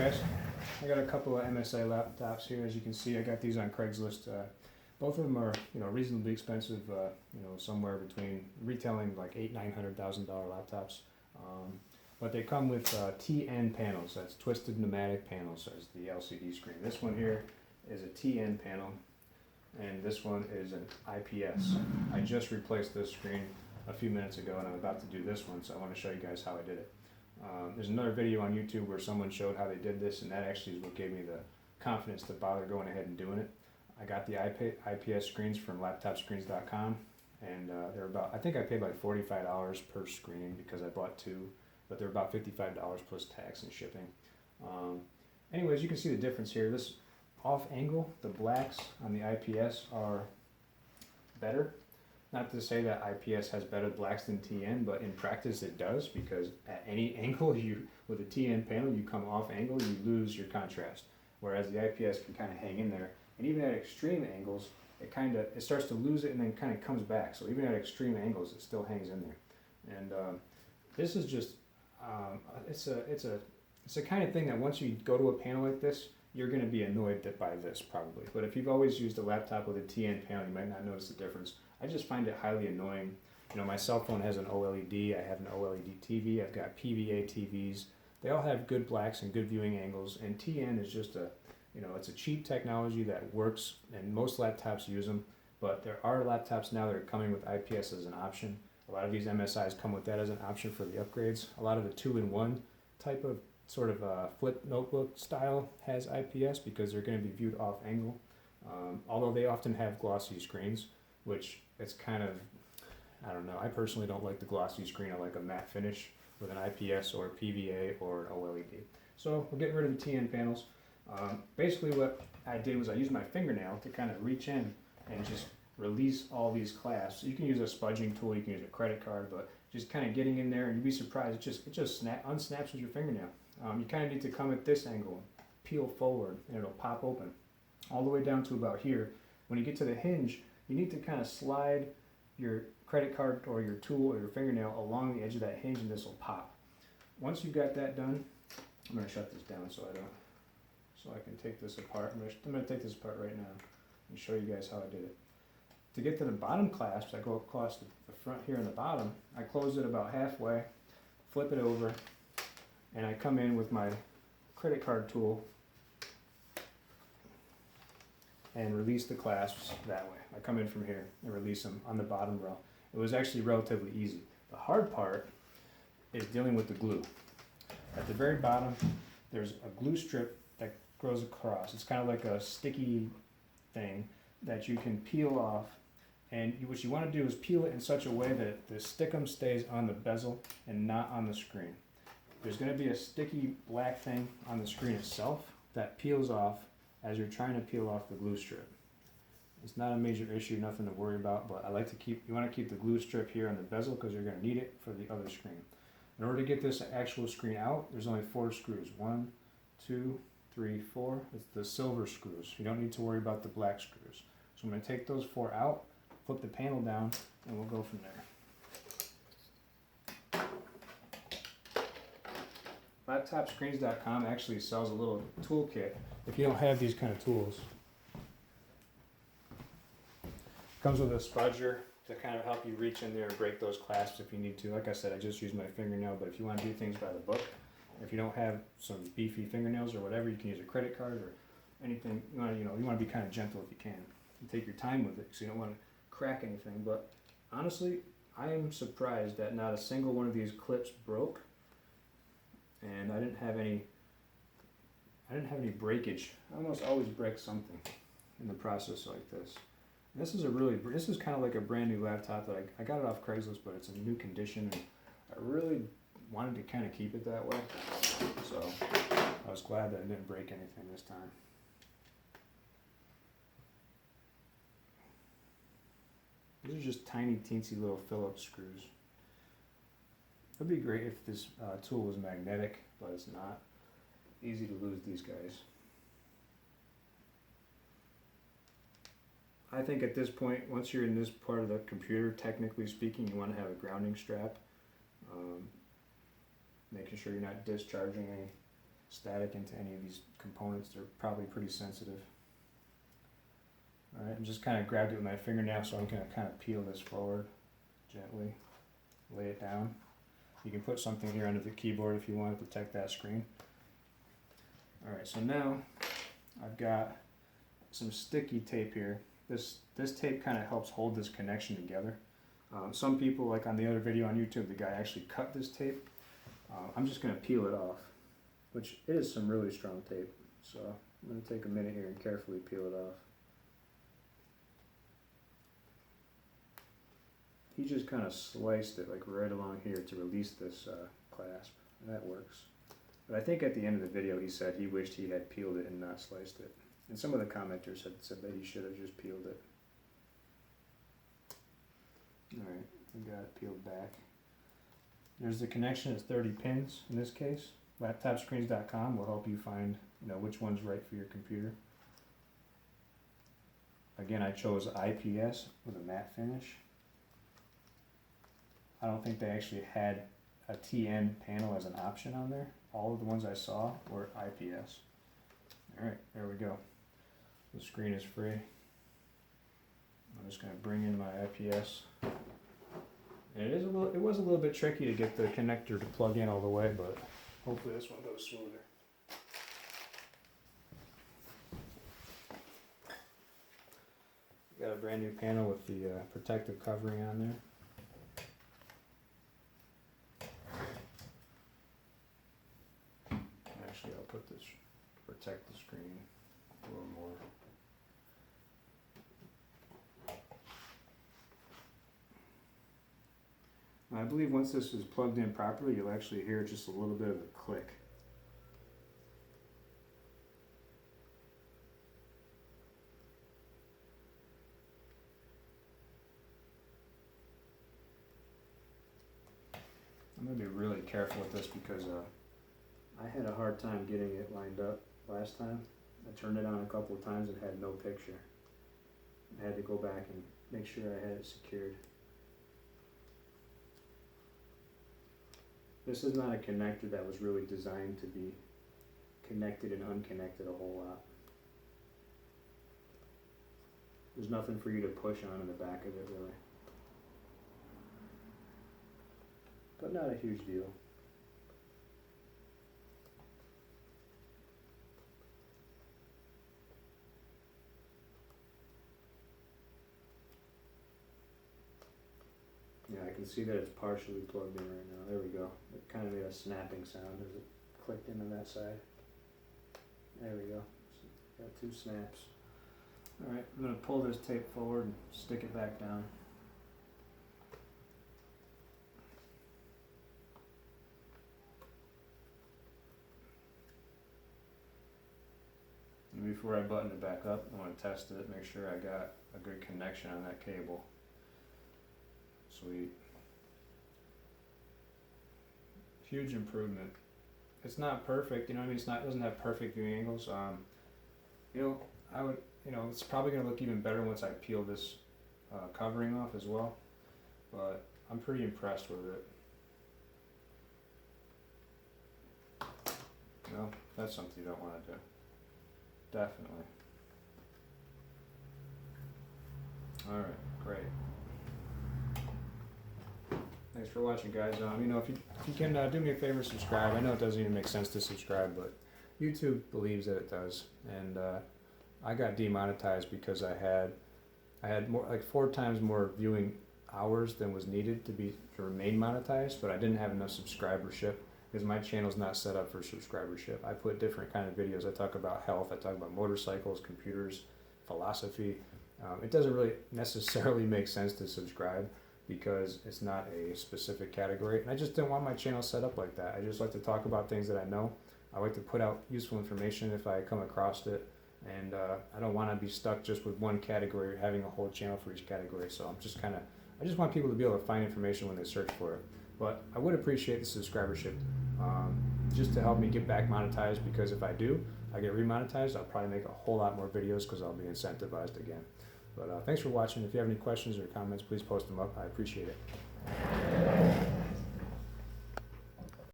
guys? I got a couple of MSI laptops here. As you can see, I got these on Craigslist. Both of them are, reasonably expensive. Somewhere between retailing like $800,000-$900,000 laptops. But they come with TN panels. That's twisted pneumatic panels as the LCD screen. This one here is a TN panel, and this one is an IPS. I just replaced this screen a few minutes ago, and I'm about to do this one, so I want to show you guys how I did it. There's another video on YouTube where someone showed how they did this, and that actually is what gave me the confidence to bother going ahead and doing it. I got the IPS screens from laptopscreens.com, and they're about, I think I paid like $45 per screen because I bought two, but they're about $55 plus tax and shipping. Anyways, you can see the difference here. This off angle, the blacks on the IPS are better. Not to say that IPS has better blacks than TN, but in practice it does, because at any angle with a TN panel, you come off angle, you lose your contrast. Whereas the IPS can kind of hang in there, and even at extreme angles, it starts to lose it and then kind of comes back. So even at extreme angles, it still hangs in there. And this is just, it's a kind of thing that once you go to a panel like this, you're going to be annoyed by this probably. But if you've always used a laptop with a TN panel, you might not notice the difference. I just find it highly annoying. My cell phone has an OLED, I have an OLED TV, I've got PVA TVs. They all have good blacks and good viewing angles, and TN is just it's a cheap technology that works, and most laptops use them, but there are laptops now that are coming with IPS as an option. A lot of these MSIs come with that as an option for the upgrades. A lot of the 2-in-1 type of sort of flip notebook style has IPS because they're going to be viewed off angle. Although they often have glossy screens, which it's kind of, I don't know, I personally don't like the glossy screen. I like a matte finish with an IPS or PVA or an OLED. So we're getting rid of the TN panels. Basically what I did was I used my fingernail to kind of reach in and just release all these clasps. You can use a spudging tool, you can use a credit card, but just kind of getting in there, and you'd be surprised, it just unsnaps with your fingernail. You kind of need to come at this angle, peel forward, and it'll pop open all the way down to about here. When you get to the hinge, you need to kind of slide your credit card or your tool or your fingernail along the edge of that hinge, and this will pop. Once you've got that done, I'm going to shut this down so I can take this apart. I'm going to take this apart right now and show you guys how I did it. To get to the bottom clasps, I go across the front here and the bottom. I close it about halfway, flip it over, and I come in with my credit card tool and release the clasps that way. I come in from here and release them on the bottom row. It was actually relatively easy. The hard part is dealing with the glue. At the very bottom, there's a glue strip that goes across. It's kind of like a sticky thing that you can peel off, and what you want to do is peel it in such a way that the stickum stays on the bezel and not on the screen. There's going to be a sticky black thing on the screen itself that peels off as you're trying to peel off the glue strip. It's not a major issue, nothing to worry about, but you want to keep the glue strip here on the bezel because you're going to need it for the other screen. In order to get this actual screen out, there's only 4 screws. 1, 2, 3, 4. It's the silver screws. You don't need to worry about the black screws. So I'm going to take those 4 out, flip the panel down, and we'll go from there. Laptopscreens.com actually sells a little toolkit if you don't have these kind of tools. It comes with a spudger to kind of help you reach in there and break those clasps if you need to. Like I said, I just use my fingernail, but if you want to do things by the book, if you don't have some beefy fingernails or whatever, you can use a credit card or anything. You want to be kind of gentle if you can. You take your time with it because you don't want to crack anything. But honestly, I am surprised that not a single one of these clips broke, and I didn't have any breakage. I almost always break something in the process like this. And this is kind of like a brand new laptop that I got it off Craigslist, but it's in new condition, and I really wanted to kind of keep it that way. So I was glad that I didn't break anything this time. These are just tiny, teensy little Phillips screws. It would be great if this tool was magnetic, but it's not. Easy to lose these guys. I think at this point, once you're in this part of the computer, technically speaking, you want to have a grounding strap. Making sure you're not discharging any static into any of these components. They're probably pretty sensitive. Alright, and just kind of grabbed it with my fingernail, so I'm going to kind of peel this forward gently, lay it down. You can put something here under the keyboard if you want to protect that screen. Alright, so now I've got some sticky tape here. This tape kind of helps hold this connection together. Some people, like on the other video on YouTube, the guy actually cut this tape. I'm just going to peel it off, which is some really strong tape. So I'm going to take a minute here and carefully peel it off. He just kind of sliced it like right along here to release this clasp, and that works. But I think at the end of the video he said he wished he had peeled it and not sliced it. And some of the commenters had said that he should have just peeled it. Alright, I got it peeled back. There's the connection, it's 30 pins in this case. Laptopscreens.com will help you find which one's right for your computer. Again, I chose IPS with a matte finish. I don't think they actually had a TN panel as an option on there. All of the ones I saw were IPS. Alright, there we go. The screen is free. I'm just going to bring in my IPS. And it was a little bit tricky to get the connector to plug in all the way, but hopefully this one goes smoother. Got a brand new panel with the protective covering on there. Actually, I'll put this to protect the screen a little more. I believe once this is plugged in properly, you'll actually hear just a little bit of a click. I'm going to be really careful with this because I had a hard time getting it lined up last time. I turned it on a couple of times and had no picture. I had to go back and make sure I had it secured. This is not a connector that was really designed to be connected and unconnected a whole lot. There's nothing for you to push on in the back of it really. But not a huge deal. Yeah, I can see that it's partially plugged in right now. There we go. It kind of made a snapping sound as it clicked into that side. There we go. So got 2 snaps. Alright, I'm going to pull this tape forward and stick it back down. And before I button it back up, I want to test it, make sure I got a good connection on that cable. Sweet. Huge improvement. It's not perfect, I mean, it doesn't have perfect viewing angles. It's probably going to look even better once I peel this covering off as well. But I'm pretty impressed with it. That's something you don't want to do. Definitely. Alright, great. Thanks for watching, guys. If you can do me a favor, subscribe. I know it doesn't even make sense to subscribe, but YouTube believes that it does. And I got demonetized because I had more, like 4 times more viewing hours than was needed to remain monetized, but I didn't have enough subscribership because my channel's not set up for subscribership. I put different kind of videos. I talk about health. I talk about motorcycles, computers, philosophy. It doesn't really necessarily make sense to subscribe because it's not a specific category. And I just didn't want my channel set up like that. I just like to talk about things that I know. I like to put out useful information if I come across it. And I don't want to be stuck just with one category or having a whole channel for each category. So I just want people to be able to find information when they search for it. But I would appreciate the subscribership just to help me get back monetized, because if I do, I get remonetized, I'll probably make a whole lot more videos because I'll be incentivized again. But thanks for watching. If you have any questions or comments, please post them up. I appreciate it.